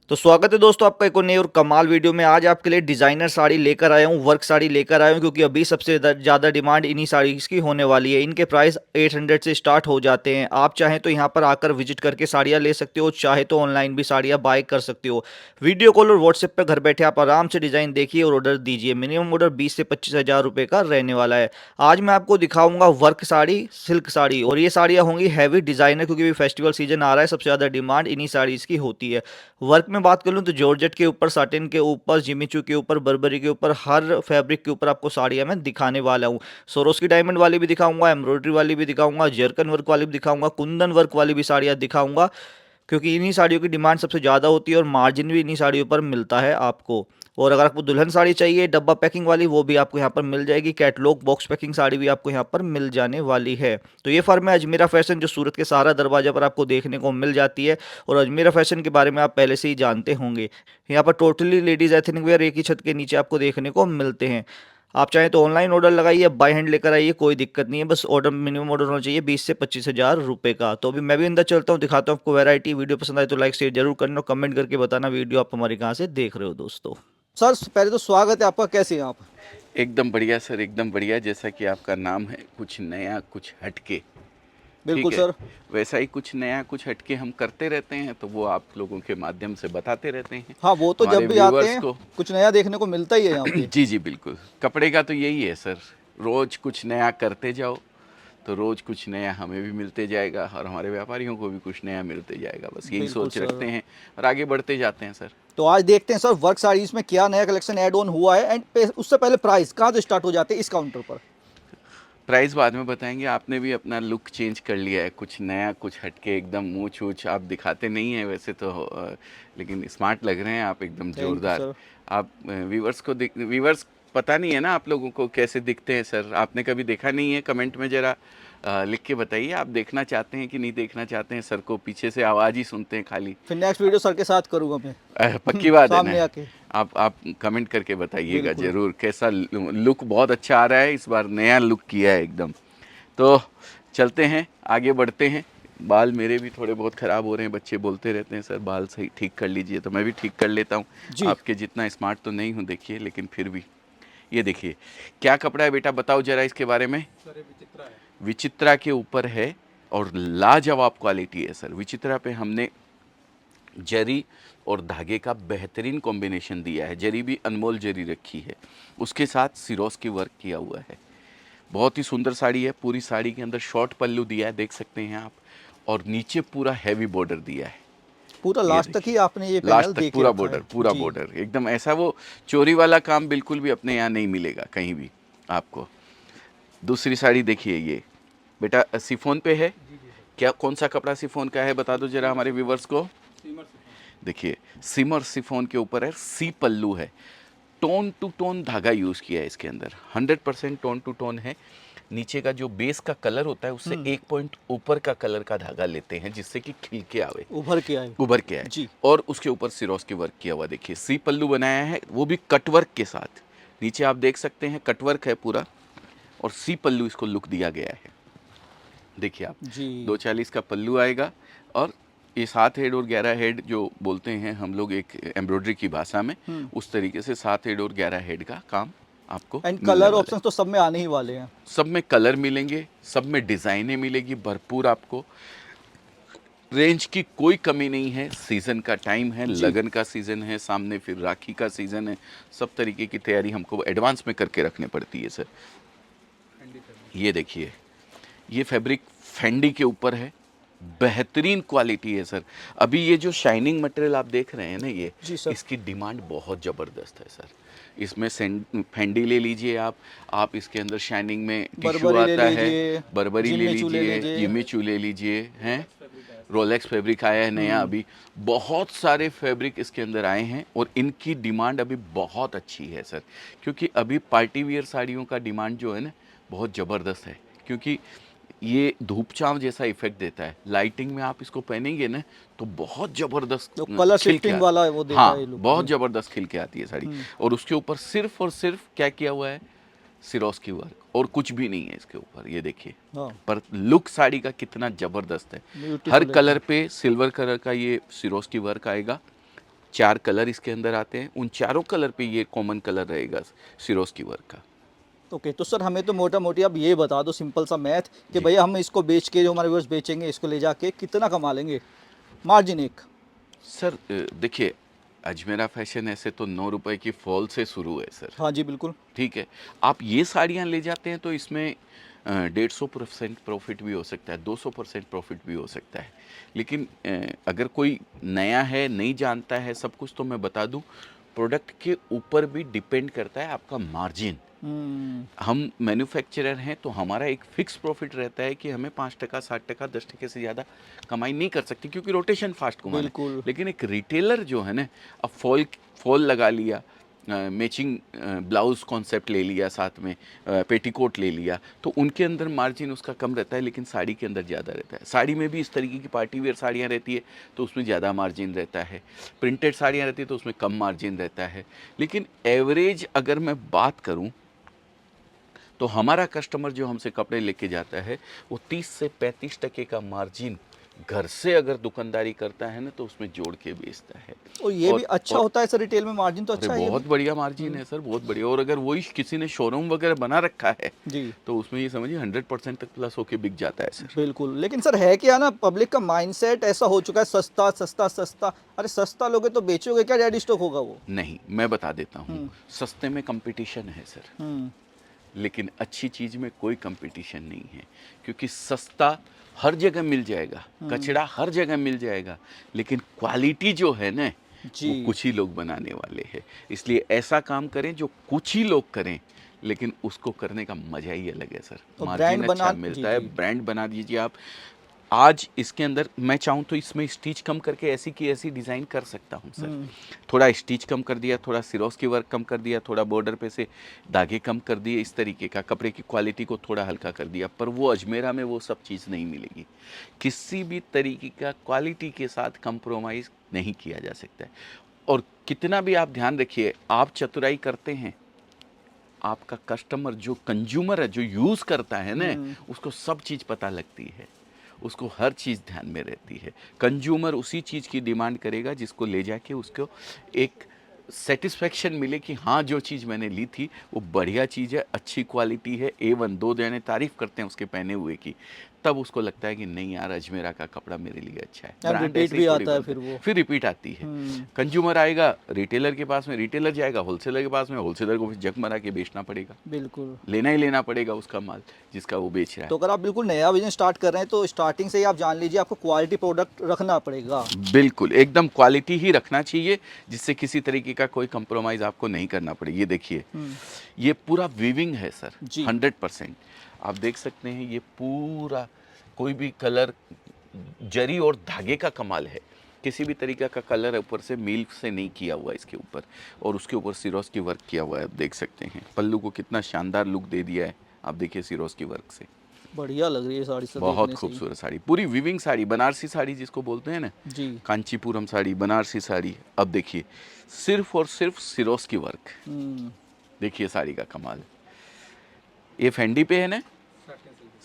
तो स्वागत है दोस्तों आपका एक और नई और कमाल वीडियो में। आज आपके लिए डिज़ाइनर साड़ी लेकर आया हूँ, वर्क साड़ी लेकर आया हूँ, क्योंकि अभी सबसे ज़्यादा डिमांड इन्हीं साड़ीज़ की होने वाली है। इनके प्राइस 800 से स्टार्ट हो जाते हैं। आप चाहें तो यहाँ पर आकर विजिट करके साड़ियाँ ले सकते हो, चाहे तो ऑनलाइन भी साड़ियाँ बाय कर सकते हो। वीडियो कॉल और व्हाट्सएप पर घर बैठे आप आराम से डिज़ाइन देखिए और ऑर्डर दीजिए। मिनिमम ऑर्डर 20 से 25 हज़ार रुपये का रहने वाला है। आज मैं आपको दिखाऊंगा वर्क साड़ी, सिल्क साड़ी, और ये साड़ियाँ होंगी हैवी डिज़ाइनर, क्योंकि अभी फेस्टिवल सीजन आ रहा है, सबसे ज़्यादा डिमांड इन्हीं साड़ीज़ की होती है। वर्क में बात कर लूँ तो जॉर्जेट के ऊपर, साटिन के ऊपर, जिमीचू के ऊपर, बर्बरी के ऊपर, हर फैब्रिक के ऊपर आपको साड़ियाँ मैं दिखाने वाला हूँ। सोरोस्की डायमंड वाली भी दिखाऊंगा, एम्ब्रॉयडरी वाली भी दिखाऊंगा, जरकन वर्क वाली भी दिखाऊंगा, कुंदन वर्क वाली भी साड़ियाँ दिखाऊंगा, क्योंकि इन्हीं साड़ियों की डिमांड सबसे ज़्यादा होती है और मार्जिन भी इन्हीं साड़ियों पर मिलता है आपको। और अगर आपको दुल्हन साड़ी चाहिए डब्बा पैकिंग वाली, वो भी आपको यहाँ पर मिल जाएगी। कैटलॉग बॉक्स पैकिंग साड़ी भी आपको यहाँ पर मिल जाने वाली है। तो ये फर्म है अजमेरा फैशन, जो सूरत के सहारा दरवाजा पर आपको देखने को मिल जाती है। और अजमेरा फैशन के बारे में आप पहले से ही जानते होंगे। यहाँ पर टोटली लेडीज एथनिक वेयर एक ही छत के नीचे आपको देखने को मिलते हैं। आप चाहें तो ऑनलाइन ऑर्डर लगाइए, बाय हैंड लेकर आइए, कोई दिक्कत नहीं है। बस ऑर्डर, मिनिमम ऑर्डर होना चाहिए 20 से 25 हज़ार रुपये का। तो अभी मैं भी अंदर चलता हूँ, दिखाता हूँ आपको वैरायटी। वीडियो पसंद आए तो लाइक शेयर जरूर करना, कमेंट करके बताना वीडियो आप हमारे कहाँ से देख रहे हो दोस्तों। सर पहले तो स्वागत है आपका, कैसे हैं आप? एकदम बढ़िया सर, एकदम बढ़िया। जैसा कि आपका नाम है, कुछ नया कुछ हटके। बिल्कुल ठीक है। सर। वैसा ही कुछ नया कुछ हटके हम करते रहते हैं, तो वो आप लोगों के माध्यम से बताते रहते हैं हाँ, वो तो हमारे जब भी आते व्यूवर्स हैं को। कुछ नया देखने को मिलता ही है यहाँ पे। जी जी बिल्कुल। कपड़े का तो यही है सर, रोज कुछ नया करते जाओ तो रोज कुछ नया हमें भी मिलते जाएगा और हमारे व्यापारियों को भी कुछ नया मिलते जाएगा। बस यही बिल्कुल सोच सर। रखते हैं और आगे बढ़ते जाते हैं सर। तो आज देखते हैं सर वर्क साड़ीज में क्या नया कलेक्शन ऐड ऑन हुआ है, एंड उससे पहले प्राइस कहाँ से स्टार्ट हो जाते हैं इस काउंटर पर? प्राइस बाद में बताएंगे। आपने भी अपना लुक चेंज कर लिया है, कुछ नया कुछ हटके, एकदम मूछ वूछ आप दिखाते नहीं हैं वैसे तो, लेकिन स्मार्ट लग रहे हैं आप, एकदम थैंक यू ज़ोरदार। सर। आप व्यूवर्स पता नहीं है ना आप लोगों को कैसे दिखते हैं सर, आपने कभी देखा नहीं है? कमेंट में ज़रा लिख के बताइए आप देखना चाहते हैं कि नहीं देखना चाहते हैं सर को, पीछे से आवाज़ ही सुनते हैं खाली। फिर नेक्स्ट वीडियो सर के साथ करूँगा मैं। पक्की बात है ना? सामने आके। आप कमेंट करके बताइएगा बिल्कुल। ज़रूर कैसा लुक। बहुत अच्छा आ रहा है इस बार, नया लुक किया है एकदम। तो चलते हैं, आगे बढ़ते हैं। बाल मेरे भी थोड़े बहुत ख़राब हो रहे हैं, बच्चे बोलते रहते हैं सर बाल सही ठीक कर लीजिए, तो मैं भी ठीक कर लेता हूँ। जी। आपके जितना स्मार्ट तो नहीं हूँ देखिए, लेकिन फिर भी। ये देखिए क्या कपड़ा है बेटा, बताओ ज़रा इसके बारे में। सर ये विचित्रा है। विचित्रा के ऊपर है और लाजवाब क्वालिटी है सर। विचित्रा पे हमने जरी और धागे का बेहतरीन कॉम्बिनेशन दिया है। जरी भी अनमोल जरी रखी है, उसके साथ सिरोस की वर्क किया हुआ है। बहुत ही सुंदर साड़ी है। पूरी साड़ी के अंदर शॉर्ट पल्लू दिया है, देख सकते हैं आप, और नीचे पूरा हैवी बॉर्डर दिया है। पूरा ये लास्ट तक ही देखिए, आपने ये लास्ट पैनल तक दे के पूरा रखा बॉर्डर, है पूरा जी। बॉर्डर एकदम ऐसा, वो चोरी वाला काम बिल्कुल भी अपने यहाँ नहीं मिलेगा कहीं भी आपको। दूसरी साड़ी देखिए, ये बेटा सिफोन पे है। जी जी सर। क्या, कौन सा कपड़ा सिफोन का है बता दो जरा हमारे व्यूवर्स को। Seamer chiffon. देखिए सिमर सिफोन के ऊपर है, सी पल्लू है। टोन टू टोन धागा यूज़ किया है इसके अंदर, 100% टोन टू टोन है। नीचे का जो बेस का कलर होता है उससे एक पॉइंट ऊपर का कलर का धागा लेते हैं, जिससे कि खिल के आवे, उभर के आए। उभर के आए। जी। और उसके ऊपर सिरोस की वर्क किया हुआ, देखिए सी पल्लू बनाया है, वो भी कटवर्क के साथ। नीचे आप देख सकते हैं कटवर्क है पूरा, और सी पल्लू इसको लुक दिया गया है। देखिए आप, जी। 240 का पल्लू आएगा, और ये 7 हेड और 11 हेड जो बोलते हैं हम लोग एक एम्ब्रॉयडरी की भाषा में, उस तरीके से 7 हेड और 11 हेड का काम आपको एंड मिलने कलर वाला ऑप्शंस तो सब में आने ही वाले हैं। है। सब में कलर मिलेंगे, सब में डिज़ाइनें मिलेगी भरपूर आपको। रेंज की कोई कमी नहीं है। सीज़न का टाइम है, जी। लगन का सीज़न है, सामने फिर राखी का सीज़न है। सब तरीके की तैयारी हमको एडवांस में करके रखनी पड़ती है सर। Handy fabric. ये देखिए, ये फैब्रिक फेंडी के ऊपर है, बेहतरीन क्वालिटी है सर। अभी ये जो शाइनिंग मटेरियल आप देख रहे हैं ना, ये जी सर। इसकी डिमांड बहुत ज़बरदस्त है सर। इसमें फेंडी ले लीजिए आप इसके अंदर शाइनिंग में टिश्यू बर्बरी ले आता है, लीजिए। बर्बरी ले जिम्मी चू ले लीजिए, लीजिए। जिमी चू ले लीजिए, हैं रोलेक्स फैब्रिक आया सर। रोलेक्स फैब्रिक आया है नया अभी। बहुत सारे फैब्रिक इसके अंदर आए हैं और इनकी डिमांड अभी बहुत अच्छी है सर, क्योंकि अभी पार्टी वियर साड़ियों का डिमांड जो है ना बहुत ज़बरदस्त है, क्योंकि ये धूप छांव जैसा इफेक्ट देता है। लाइटिंग में आप इसको पहनेंगे ना तो बहुत ज़बरदस्त जो कलर खिल के शिफ्टिंग वाला है वो देता है ये हाँ, लुक बहुत जी। ज़बरदस्त खिल के आती है साड़ी। और उसके ऊपर सिर्फ और सिर्फ क्या किया हुआ है, सिरोस की वर्क, और कुछ भी नहीं है इसके ऊपर। ये देखिए, हाँ। पर लुक साड़ी का कितना ज़बरदस्त है। हर ब्यूटीफुल कलर एकदम। पे सिल्वर कलर का ये सिरोस की वर्क आएगा, 4 कलर इसके अंदर आते हैं, उन चारों कलर पे ये कॉमन कलर रहेगा सिरोस्की वर्क का। ओके, तो सर हमें तो मोटा मोटी आप ये बता दो, सिंपल सा मैथ, कि जी। भैया हम इसको बेच के, जो हमारे व्यूअर्स बेचेंगे इसको ले जाके कितना कमा लेंगे, मार्जिन एक। सर देखिए, अजमेरा फैशन ऐसे तो 9 रुपए की फॉल से शुरू है सर। हाँ जी बिल्कुल। ठीक है, आप ये साड़ियाँ ले जाते हैं तो इसमें 150% प्रॉफिट भी हो सकता है, 200% प्रॉफिट भी हो सकता है। लेकिन अगर कोई नया है, नहीं जानता है सब कुछ, तो मैं बता दूं, प्रोडक्ट के ऊपर भी डिपेंड करता है आपका मार्जिन। हम मैन्युफैक्चरर हैं तो हमारा एक फिक्स प्रॉफिट रहता है कि हमें 5%, 60%, 10% से ज़्यादा कमाई नहीं कर सकती, क्योंकि रोटेशन फास्ट घुमाना है। बिल्कुल। लेकिन एक रिटेलर जो है ना, अब फॉल लगा लिया, मैचिंग ब्लाउज कॉन्सेप्ट ले लिया, साथ में पेटीकोट ले लिया, तो उनके अंदर मार्जिन उसका कम रहता है, लेकिन साड़ी के अंदर ज़्यादा रहता है। साड़ी में भी इस तरीके की पार्टी वेयर साड़ियाँ रहती है तो उसमें ज़्यादा मार्जिन रहता है, प्रिंटेड साड़ियाँ रहती है तो उसमें कम मार्जिन रहता है। लेकिन एवरेज अगर मैं बात करूँ तो हमारा कस्टमर जो हमसे कपड़े लेके जाता है वो 30 से 35% का मार्जिन घर से अगर दुकानदारी करता है ना, तो उसमें जोड़ के बेचता है। और ये भी अच्छा और होता है सर, रिटेल में मार्जिन तो अरे अच्छा है ये बहुत भी। बढ़िया मार्जिन है सर, बहुत बढ़िया। और अगर वही किसी ने शोरूम वगैरह बना रखा है जी तो उसमें ये समझिए 100% तक प्लस होके बिक जाता है सर। बिल्कुल। लेकिन सर है क्या ना, पब्लिक का माइंडसेट ऐसा हो चुका है, सस्ता सस्ता सस्ता। अरे सस्ता लोगे तो बेचोगे क्या, रेडी स्टॉक होगा वो। नहीं, मैं बता देता हूँ, हम्म। सस्ते में कंपटीशन है सर, हम्म। लेकिन अच्छी चीज़ में कोई कंपटीशन नहीं है। क्योंकि सस्ता हर जगह मिल जाएगा, कचड़ा हर जगह मिल जाएगा, लेकिन क्वालिटी जो है ना, जी वो कुछ ही लोग बनाने वाले हैं। इसलिए ऐसा काम करें जो कुछ ही लोग करें, लेकिन उसको करने का मजा ही अलग है सर। तो मार्जिन ब्रांड बना, अच्छा जी मिलता है, जी। ब्रांड बना दीजिए आप। आज इसके अंदर मैं चाहूँ तो इसमें स्टिच कम करके ऐसी की ऐसी डिज़ाइन कर सकता हूँ सर। थोड़ा स्टिच कम कर दिया, थोड़ा सिरोस की वर्क कम कर दिया, थोड़ा बॉर्डर पे से धागे कम कर दिए, इस तरीके का कपड़े की क्वालिटी को थोड़ा हल्का कर दिया। पर वो अजमेरा में वो सब चीज़ नहीं मिलेगी। किसी भी तरीके का क्वालिटी के साथ कंप्रोमाइज़ नहीं किया जा सकता है। और कितना भी आप ध्यान रखिए, आप चतुराई करते हैं, आपका कस्टमर जो कंज्यूमर है, जो यूज़ करता है ना, उसको सब चीज़ पता लगती है, उसको हर चीज़ ध्यान में रहती है। कंज्यूमर उसी चीज़ की डिमांड करेगा जिसको ले जाके उसको एक सेटिस्फेक्शन मिले कि हाँ, जो चीज़ मैंने ली थी वो बढ़िया चीज़ है, अच्छी क्वालिटी है, A1। 2 जने तारीफ़ करते हैं उसके पहने हुए की, तब उसको लगता है कि नहीं यार, अजमेरा का कपड़ा मेरे लिए अच्छा है। एंड ब्रांड रिपीट ऐसे ही भी थोड़ी आता है बनता फिर है, वो। फिर रिपीट आती है। कंज्यूमर आएगा रिटेलर के पास में, रिटेलर जाएगा होलसेलर के पास में, होलसेलर को फिर जग मरा के बेचना पड़ेगा, बिल्कुल। लेना ही लेना पड़ेगा उसका माल जिसका वो बेच रहा है। तो अगर आप बिल्कुल नया बिजनेस स्टार्ट कर रहे हैं तो स्टार्टिंग से ही आप जान लीजिए आपको क्वालिटी प्रोडक्ट रखना पड़ेगा। बिल्कुल, एकदम क्वालिटी ही रखना चाहिए, जिससे किसी तरीके का कोई कंप्रोमाइज़ आपको नहीं करना पड़े। ये देखिए, ये पूरा वीविंग है सर, जी 100%। आप देख सकते हैं ये पूरा, कोई भी कलर, जरी और धागे का कमाल है। किसी भी तरीके का कलर ऊपर से मील से नहीं किया हुआ इसके ऊपर, और उसके ऊपर सिरोस की वर्क किया हुआ है। आप देख सकते हैं पल्लू को कितना शानदार लुक दे दिया है। आप देखिए सिरोस की वर्क से, बढ़िया लग रही है साड़ी सर बहुत देखने से ही। खूबसूरत साड़ी, पूरी वीविंग साड़ी, बनारसी साड़ी जिसको बोलते हैं ना, जी कांचीपुरम साड़ी, बनारसी साड़ी। अब देखिए सिर्फ और सिर्फ सिरोस की वर्क, देखिए साड़ी का कमाल। ये फेंडी पे है ना,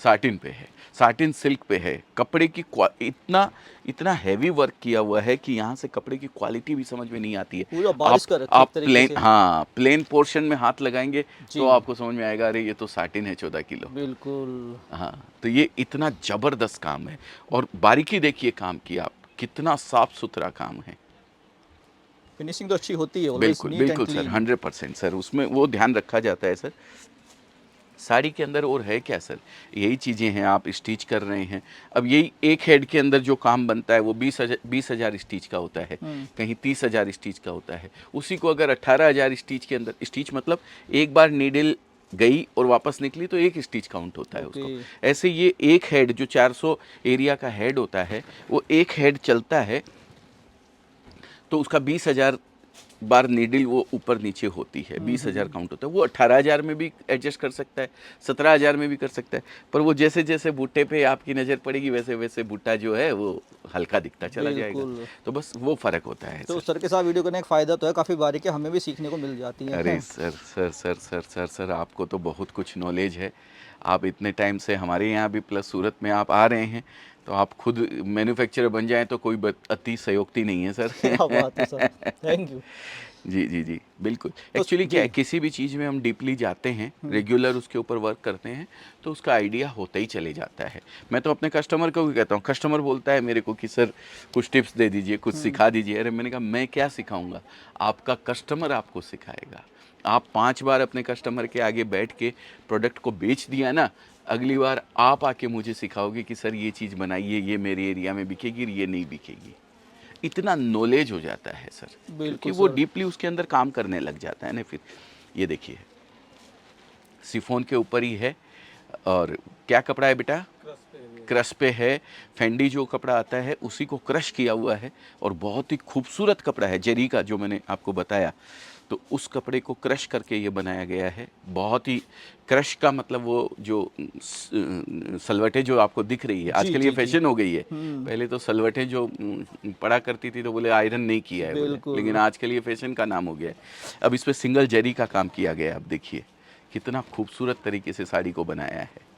साटिन पे है, साटिन सिल्क पे है। कपड़े की इतना इतना हैवी वर्क किया हुआ है कि यहाँ से कपड़े की क्वालिटी भी समझ में नहीं आती है। पूरा बारिश कर रखी है आप एक तरीके प्लेन, से। हाँ, प्लेन पोर्शन में हाथ लगाएंगे जी तो आपको समझ में आएगा, अरे ये तो साटिन है 14 किलो। बिल्कुल। हाँ, तो ये इतना ज़बरदस्त काम है। और बारीकी देखिए काम की आप, कितना साफ सुथरा काम है। फिनिशिंग तो अच्छी होती है ऑलवेज, बिल्कुल नीट एंड बिल्कुल सर, क्लीन। 100% सर, उसमें वो ध्यान रखा जाता है सर। साड़ी के अंदर और है क्या सर, यही चीज़ें हैं। आप स्टिच कर रहे हैं, अब यही एक हेड के अंदर जो काम बनता है वो 20,000 स्टिच का होता है, कहीं 30,000 स्टिच का होता है। उसी को अगर 18,000 स्टिच के अंदर, स्टिच मतलब एक बार नीडल गई और वापस निकली तो एक स्टिच काउंट होता है उसको। ऐसे ये एक हेड जो 400 एरिया का हेड होता है, वो एक हेड चलता है तो उसका 20,000 बार नीडल वो ऊपर नीचे होती है, 20,000 काउंट होता है। वो 18,000 में भी एडजस्ट कर सकता है, 17,000 में भी कर सकता है। पर वो जैसे जैसे बूटे पे आपकी नज़र पड़ेगी वैसे वैसे बूटा जो है वो हल्का दिखता चला जाएगा। बिल्कुल। तो बस वो फ़र्क होता है तो सर। सर के साथ वीडियो करने का फ़ायदा तो है, काफ़ी बारीकियाँ हमें भी सीखने को मिल जाती हैं। अरे sir sir sir sir sir sir, आपको तो बहुत कुछ नॉलेज है। आप इतने टाइम से हमारे यहाँ भी, प्लस सूरत में आप आ रहे हैं, तो आप खुद मैन्युफैक्चरर बन जाएं तो कोई अति संयोक्ति नहीं है सर। क्या बात है सर, थैंक यू। जी जी जी बिल्कुल। तो एक्चुअली क्या है, जी। किसी भी चीज़ में हम डीपली जाते हैं, रेगुलर उसके ऊपर वर्क करते हैं, तो उसका आइडिया होता ही चले जाता है। मैं तो अपने कस्टमर को भी कहता हूँ, कस्टमर बोलता है मेरे को कि सर कुछ टिप्स दे दीजिए, कुछ सिखा दीजिए। अरे मैंने कहा मैं क्या सिखाऊंगा, आपका कस्टमर आपको सिखाएगा। आप 5 बार अपने कस्टमर के आगे बैठ के प्रोडक्ट को बेच दिया ना, अगली बार आप आके मुझे सिखाओगे कि सर ये चीज़ बनाइए, ये मेरे एरिया में बिकेगी, ये नहीं बिकेगी। इतना नॉलेज हो जाता है सर, क्योंकि बिल्कुल वो सर। डीपली उसके अंदर काम करने लग जाता है ना। फिर ये देखिए सिफोन के ऊपर ही है, और क्या कपड़ा है बेटा, क्रश पे है। फेंडी जो कपड़ा आता है उसी को क्रश किया हुआ है, और बहुत ही खूबसूरत कपड़ा है जरी का, जो मैंने आपको बताया। तो उस कपड़े को क्रश करके ये बनाया गया है। बहुत ही क्रश का मतलब वो जो सलवटें जो आपको दिख रही है, जी आजकल ये जी जी। फैशन हो गई है। पहले तो सलवटें जो पड़ा करती थी तो बोले आयरन नहीं किया है बोले, बिल्कुल। लेकिन आजकल ये फैशन का नाम हो गया है। अब इस पे सिंगल जरी का काम किया गया है। अब देखिए कितना खूबसूरत तरीके से साड़ी को बनाया है।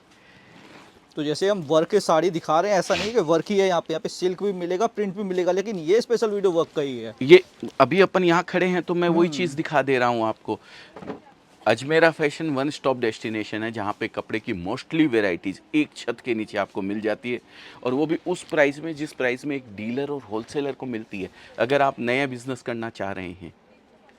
तो जैसे हम वर्क की साड़ी दिखा रहे हैं, ऐसा नहीं है कि वर्क ही है यहाँ पे सिल्क भी मिलेगा, प्रिंट भी मिलेगा, लेकिन ये स्पेशल वीडियो वर्क का ही है। ये अभी अपन यहाँ खड़े हैं तो मैं वही चीज़ दिखा दे रहा हूँ आपको। Ajmera fashion one stop destination है, जहाँ पे कपड़े की मोस्टली वेराइटीज़ एक छत के नीचे आपको मिल जाती है, और वो भी उस प्राइस में जिस प्राइस में एक डीलर और होलसेलर को मिलती है। अगर आप नया बिजनेस करना चाह रहे हैं,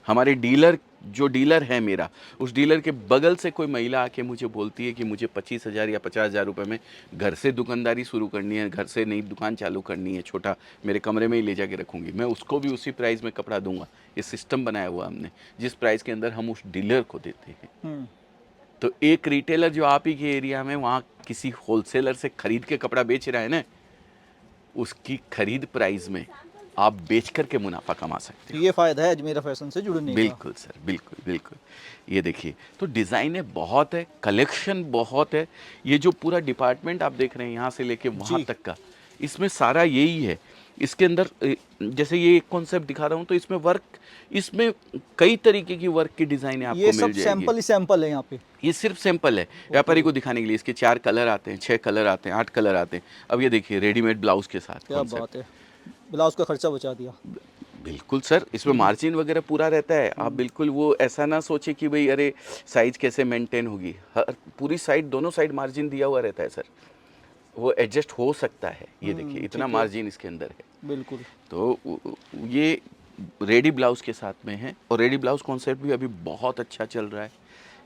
हमारे डीलर जो डीलर है मेरा, उस डीलर के बगल से कोई महिला आके मुझे बोलती है कि मुझे 25,000 या 50,000 रुपये में घर से दुकानदारी शुरू करनी है, घर से नई दुकान चालू करनी है, छोटा मेरे कमरे में ही ले जाके रखूँगी, मैं उसको भी उसी प्राइस में कपड़ा दूंगा। ये सिस्टम बनाया हुआ हमने, जिस प्राइस के अंदर हम उस डीलर को देते हैं। तो एक रिटेलर जो आप ही के एरिया में वहाँ किसी होलसेलर से खरीद के कपड़ा बेच रहा है ना, उसकी खरीद प्राइस में आप बेच करके मुनाफा कमा सकते हैं। ये फायदा है अजमेरा फैशन से जुड़ने का। बिल्कुल सर, बिल्कुल बिल्कुल। ये देखिए, तो डिज़ाइनें बहुत है, कलेक्शन बहुत है। ये जो पूरा डिपार्टमेंट आप देख रहे हैं यहाँ से लेके वहाँ जी। तक का, इसमें सारा यही है। इसके अंदर जैसे ये एक कॉन्सेप्ट दिखा रहा हूँ, तो इसमें वर्क, इसमें कई तरीके की वर्क की डिज़ाइनें आपको ये मिल सब जाएगी। सैंपल ही सैंपल है यहाँ पे। ये सिर्फ सैंपल है व्यापारी को दिखाने के लिए। इसके 4 कलर आते हैं, 6 कलर आते हैं, 8 कलर आते हैं। अब ये देखिए रेडीमेड ब्लाउज के साथ क्या concept। बात है, ब्लाउज का खर्चा बचा दिया। बिल्कुल सर, इसमें मार्जिन वगैरह पूरा रहता है। आप बिल्कुल वो ऐसा ना सोचे कि भाई अरे साइज कैसे मेंटेन होगी, हर पूरी साइड, दोनों साइड मार्जिन दिया हुआ रहता है सर, वो एडजस्ट हो सकता है। ये देखिए इतना ठीक है। मार्जिन इसके अंदर है। बिल्कुल। तो ये रेडी ब्लाउज के साथ में है, और रेडी ब्लाउज कॉन्सेप्ट भी अभी बहुत अच्छा चल रहा है।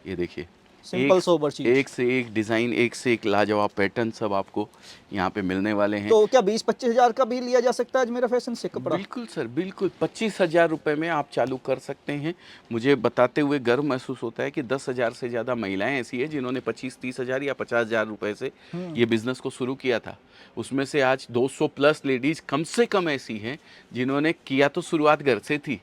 ये देखिए सिंपल सोबर चीज। एक से एक डिज़ाइन, एक से एक लाजवाब पैटर्न सब आपको यहाँ पे मिलने वाले हैं। तो क्या 20-25 हज़ार का भी लिया जा सकता है अजमेरा फैशन से कपड़ा? बिल्कुल सर, बिल्कुल 25,000 रुपये में आप चालू कर सकते हैं। मुझे बताते हुए गर्व महसूस होता है कि 10,000 से ज़्यादा महिलाएं ऐसी हैं जिन्होंने 25-30 हज़ार या 50,000 रुपये से ये बिज़नेस को शुरू किया था। उसमें से आज 200 प्लस लेडीज़ कम से कम ऐसी हैं जिन्होंने किया तो शुरुआत घर से थी,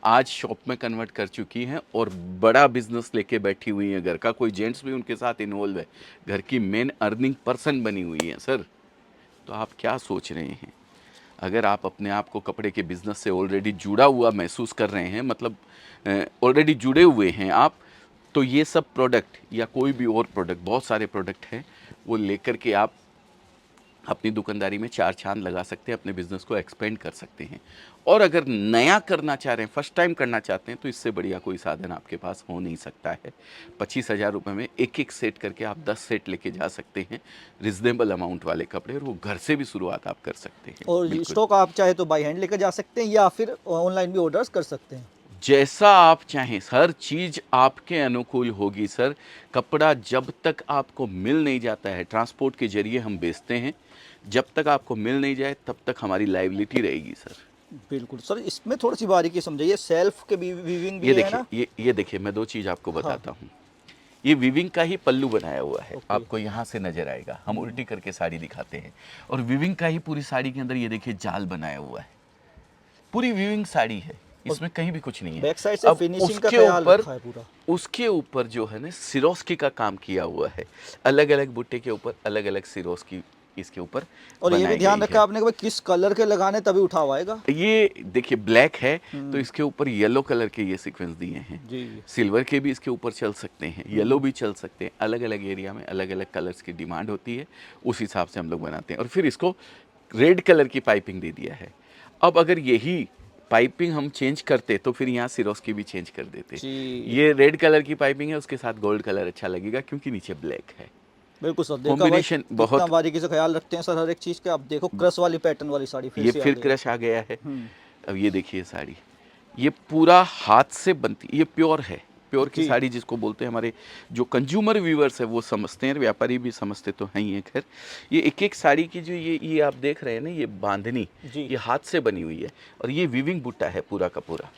आज शॉप में कन्वर्ट कर चुकी हैं और बड़ा बिजनेस लेके बैठी हुई हैं। घर का कोई जेंट्स भी उनके साथ इन्वॉल्व है, घर की मेन अर्निंग पर्सन बनी हुई हैं सर। तो आप क्या सोच रहे हैं? अगर आप अपने आप को कपड़े के बिज़नेस से ऑलरेडी जुड़ा हुआ महसूस कर रहे हैं, मतलब ऑलरेडी जुड़े हुए हैं आप, तो ये सब प्रोडक्ट या कोई भी और प्रोडक्ट, बहुत सारे प्रोडक्ट हैं, वो लेकर के आप अपनी दुकानदारी में 4 चांद लगा सकते हैं, अपने बिज़नेस को एक्सपेंड कर सकते हैं। और अगर नया करना चाह रहे हैं, फर्स्ट टाइम करना चाहते हैं, तो इससे बढ़िया कोई साधन आपके पास हो नहीं सकता है। 25,000 रुपये में एक एक सेट करके आप 10 सेट लेके जा सकते हैं, रिजनेबल अमाउंट वाले कपड़े, और वो घर से भी शुरुआत आप कर सकते हैं। और बिल्कुल। स्टॉक आप चाहे तो बाई हैंड लेकर जा सकते हैं या फिर ऑनलाइन भी ऑर्डर्स कर सकते हैं। जैसा आप चाहें, हर चीज़ आपके अनुकूल होगी सर। कपड़ा जब तक आपको मिल नहीं जाता है, ट्रांसपोर्ट के जरिए हम बेचते हैं, जब तक आपको मिल नहीं जाए तब तक हमारी लाइबिलिटी रहेगी सर। बिल्कुल सर, इसमें थोड़ी सी बारीकी समझाइए, सेल्फ के भी वीविंग भी ये है देखिए, ना? ये देखिए, मैं 2 चीज़ आपको बताता हूँ। ये वीविंग का ही पल्लू बनाया हुआ है, ओके। आपको यहाँ से नजर आएगा। हम उल्टी करके साड़ी दिखाते हैं, और वीविंग का ही पूरी साड़ी के अंदर ये देखिए जाल बनाया हुआ है। पूरी वीविंग साड़ी है, इसमें कहीं भी कुछ नहीं है। बैक साइड से अब फिनिशिंग का उसके ख्याल ऊपर, रखा है पूरा। उसके ऊपर जो है ना सिरोस्की का काम किया हुआ है। अलग अलग बुट्टे के ऊपर अलग अलग सिरोस्की इसके ऊपर और ये भी बनाई ध्यान गई रखा आपने कि भाई किस कलर के लगाने तभी उठाव आएगा। है। ये देखिए ब्लैक है तो इसके ऊपर येलो कलर के ये सीक्वेंस दिए हैं। जी। सिल्वर के भी इसके ऊपर चल सकते हैं, येलो भी चल सकते हैं। अलग अलग एरिया में अलग अलग कलर्स की डिमांड होती है, उस हिसाब से हम लोग बनाते हैं। और फिर इसको रेड कलर की पाइपिंग दे दिया है। अब अगर यही पाइपिंग हम चेंज करते तो फिर यहाँ सिरोस्की भी चेंज कर देते। जी। ये रेड कलर की पाइपिंग है, उसके साथ गोल्ड कलर अच्छा लगेगा क्योंकि नीचे ब्लैक है। बिल्कुल सर, देखा भाई कॉम्बिनेशन कितना बहुत, बारीकी से ख्याल रखते हैं सर हर एक चीज का। अब देखो क्रश वाली पैटर्न वाली साड़ी फिर ये से आ फिर गई। क्रश आ गया है। हम्म। अब ये देखिए साड़ी, ये पूरा हाथ से बनती, ये प्योर है। प्योर की जी। साड़ी जिसको बोलते हैं, हमारे जो कंज्यूमर व्यूअर्स है वो समझते हैं, व्यापारी भी समझते तो हैं ही है। खैर ये एक एक साड़ी की जो ये आप देख रहे हैं ना, ये बांधनी, जी। ये हाथ से बनी हुई है। और ये वीविंग बुट्टा है पूरा का पूरा,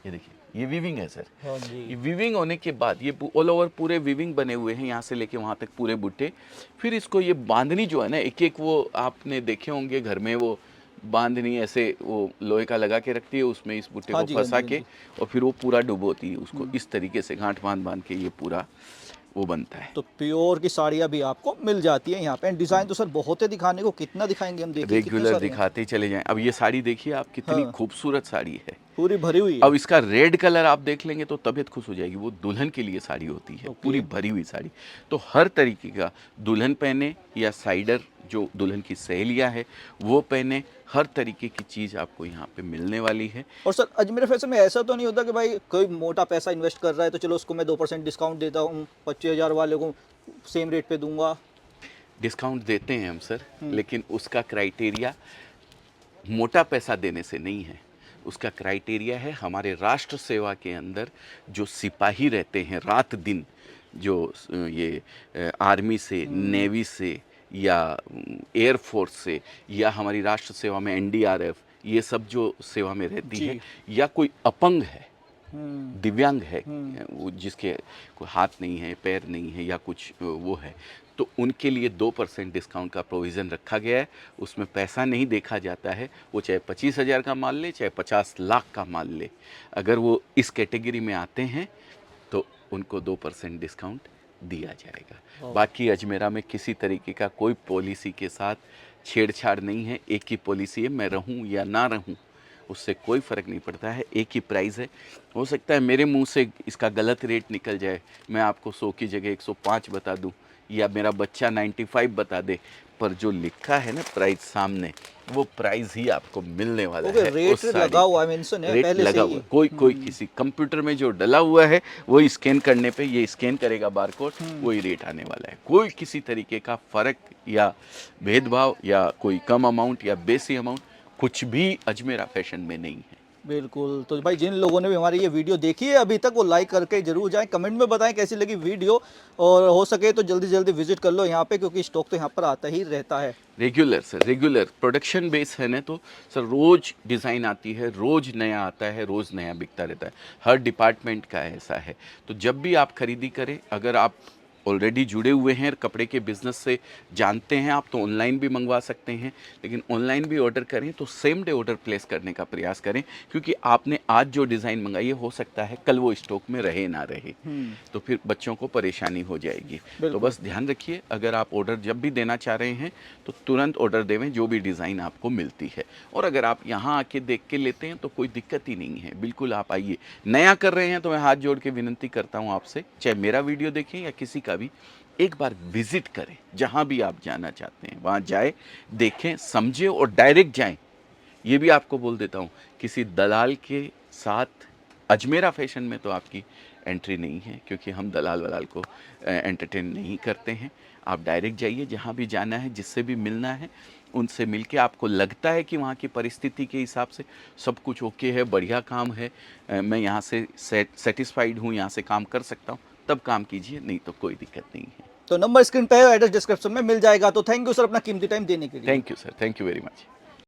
ये देखिए ये वीविंग है सर। हाँ जी। ये वीविंग होने के बाद ये ऑल ओवर पूरे वीविंग बने हुए हैं, यहाँ से लेके वहाँ तक पूरे बुट्टे। फिर इसको ये बांधनी जो है ना, एक एक वो आपने देखे होंगे घर में, वो बांधनी ऐसे वो लोहे का लगा के रखती है, उसमें इस बुट्टे हाँ को जी, हाँ फंसा जी, हाँ के जी। और फिर वो पूरा डुबोती है उसको। इस तरीके से गांठ बांध बांध के ये पूरा वो बनता है। तो प्योर की साड़ियाँ भी आपको मिल जाती हैं यहाँ पे। डिजाइन तो सर बहुत है दिखाने को, कितना दिखाएंगे हम, देखिए कितने रेगुलर सारे हैं। दिखाते ही चले जाएं। अब ये साड़ी देखिए आप, कितनी हाँ। खूबसूरत साड़ी है। पूरी भरी हुई है। अब इसका रेड कलर आप देख लेंगे तो तबीयत खुश हो जाएगी। वो दुल्हन के लिए साड़ी होती है, ओके। पूरी भरी हुई साड़ी। तो हर तरीके का दुल्हन पहने या साइडर जो दुल्हन की सहेलियां है वो पहने, हर तरीके की चीज़ आपको यहाँ पे मिलने वाली है। और सर अजमेर फैशन में ऐसा तो नहीं होता कि भाई कोई मोटा पैसा इन्वेस्ट कर रहा है तो चलो उसको मैं 2% डिस्काउंट देता हूँ, 25,000 वाले को सेम रेट पे दूंगा। डिस्काउंट देते हैं हम सर, लेकिन उसका क्राइटेरिया मोटा पैसा देने से नहीं है। उसका क्राइटेरिया है हमारे राष्ट्र सेवा के अंदर जो सिपाही रहते हैं रात दिन, जो ये आर्मी से, नेवी से या एयरफोर्स से, या हमारी राष्ट्र सेवा में एनडीआरएफ, ये सब जो सेवा में रहती जी। है, या कोई अपंग है, हम्म। दिव्यांग है, वो जिसके कोई हाथ नहीं है, पैर नहीं है या कुछ वो है, तो उनके लिए 2% डिस्काउंट का प्रोविज़न रखा गया है। उसमें पैसा नहीं देखा जाता है, वो चाहे 25,000 का माल ले, चाहे 50 लाख का माल ले। अगर वो इस कैटेगरी में आते हैं तो उनको 2% डिस्काउंट दिया जाएगा। बाकी अजमेरा में किसी तरीके का कोई पॉलिसी के साथ छेड़छाड़ नहीं है। एक ही पॉलिसी है, मैं रहूं या ना रहूं उससे कोई फ़र्क नहीं पड़ता है, एक ही प्राइस है। हो सकता है मेरे मुंह से इसका गलत रेट निकल जाए, मैं आपको 100 की जगह 105 बता दूं, या मेरा बच्चा 95 बता दे, पर जो लिखा है ना प्राइस सामने, वो प्राइस ही आपको मिलने वाला ओके, है। रेट उस साड़ी लगा हुआ है, पे मेंशन है रेट पहले लगा से हुआ ही। है। कोई किसी कंप्यूटर में जो डला हुआ है वही स्कैन करने पे, ये स्कैन करेगा बारकोड, वही रेट आने वाला है। कोई किसी तरीके का फ़र्क या भेदभाव या कोई कम अमाउंट या बेसी अमाउंट कुछ भी अजमेरा फैशन में नहीं है। बिल्कुल। तो भाई जिन लोगों ने भी हमारी ये वीडियो देखी है अभी तक, वो लाइक करके जरूर जाएं, कमेंट में बताएं कैसी लगी वीडियो, और हो सके तो जल्दी जल्दी विजिट कर लो यहाँ पे, क्योंकि स्टॉक तो यहाँ पर आता ही रहता है। Regular sir, regular production base है ना, तो सर रोज डिज़ाइन आती है, रोज नया आता है, रोज नया बिकता रहता है। हर डिपार्टमेंट का ऐसा है। तो जब भी आप खरीदी करें, अगर आप ऑलरेडी जुड़े हुए हैं कपड़े के बिज़नेस से, जानते हैं आप, तो ऑनलाइन भी मंगवा सकते हैं। लेकिन ऑनलाइन भी ऑर्डर करें तो सेम डे ऑर्डर प्लेस करने का प्रयास करें, क्योंकि आपने आज जो डिज़ाइन मंगाई है, हो सकता है कल वो स्टॉक में रहे ना रहे, तो फिर बच्चों को परेशानी हो जाएगी। तो बस ध्यान रखिए, अगर आप ऑर्डर जब भी देना चाह रहे हैं तो तुरंत ऑर्डर देवें जो भी डिज़ाइन आपको मिलती है। और अगर आप यहाँ आके देख के लेते हैं तो कोई दिक्कत ही नहीं है, बिल्कुल आप आइए। नया कर रहे हैं तो मैं हाथ जोड़ के विनती करता हूँ आपसे, चाहे मेरा वीडियो देखें या किसी का भी, एक बार विजिट करें। जहाँ भी आप जाना चाहते हैं वहाँ जाए, देखें, समझें और डायरेक्ट जाएं। ये भी आपको बोल देता हूँ, किसी दलाल के साथ अजमेरा फैशन में तो आपकी एंट्री नहीं है, क्योंकि हम दलाल वलाल को एंटरटेन नहीं करते हैं। आप डायरेक्ट जाइए, जहाँ भी जाना है, जिससे भी मिलना है, उनसे मिलके आपको लगता है कि वहाँ की परिस्थिति के हिसाब से सब कुछ ओके है, बढ़िया काम है, मैं यहाँ से सेटिस्फाइड हूँ, यहाँ से काम कर सकता हूँ, तब काम कीजिए, नहीं तो कोई दिक्कत नहीं है। तो नंबर स्क्रीन पे है, एड्रेस डिस्क्रिप्शन में मिल जाएगा। तो थैंक यू सर अपना कीमती टाइम देने के लिए। Thank you sir, thank you very much.